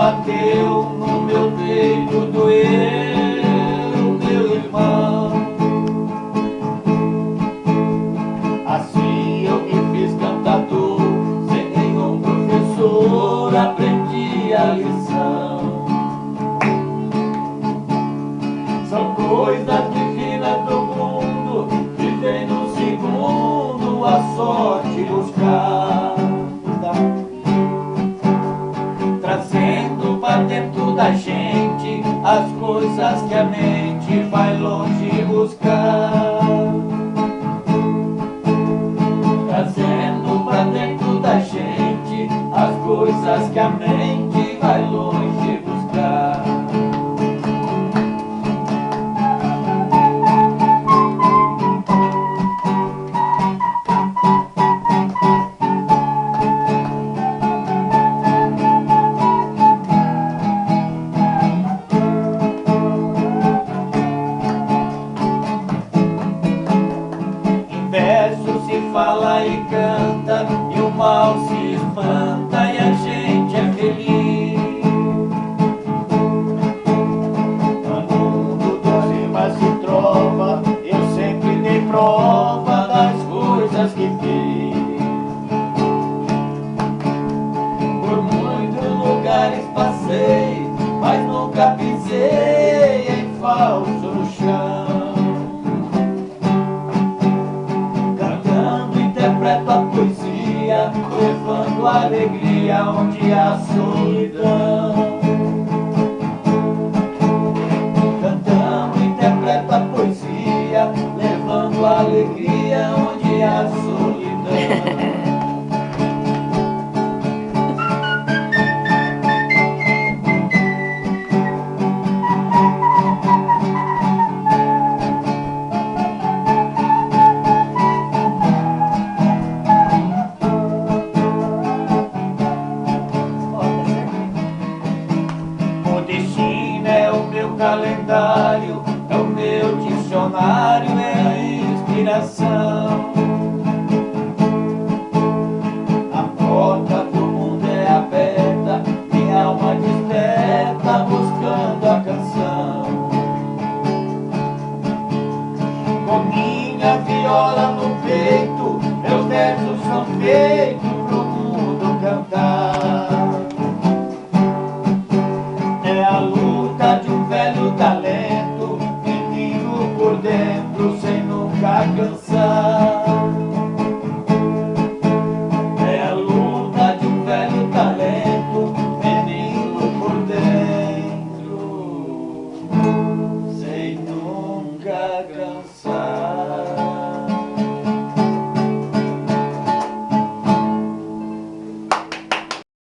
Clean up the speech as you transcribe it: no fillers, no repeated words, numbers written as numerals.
bateu no meu peito, doeu, meu irmão. Assim eu me fiz cantador, sem nenhum professor aprendi a lição. São coisas divinas do mundo que vem no segundo a sorte buscar, trazendo pra dentro da gente as coisas que a mente vai longe buscar. Trazendo pra dentro da gente as coisas que a mente vai longe buscar. Verso se fala e canta, e o mal se espanta e a gente é feliz. No mundo dos rimas se trova, eu sempre dei prova das coisas que fiz. Por muitos lugares passei, mas nunca pisei em falso no chão. Interpreto a poesia, levando a alegria onde há solidão. Cantando, interpreto a poesia, levando a alegria onde há solidão. O destino é o meu calendário, é o meu dicionário, é a inspiração. A porta do mundo é aberta, minha alma desperta buscando a canção. Com minha viola no peito, meus versos são feitos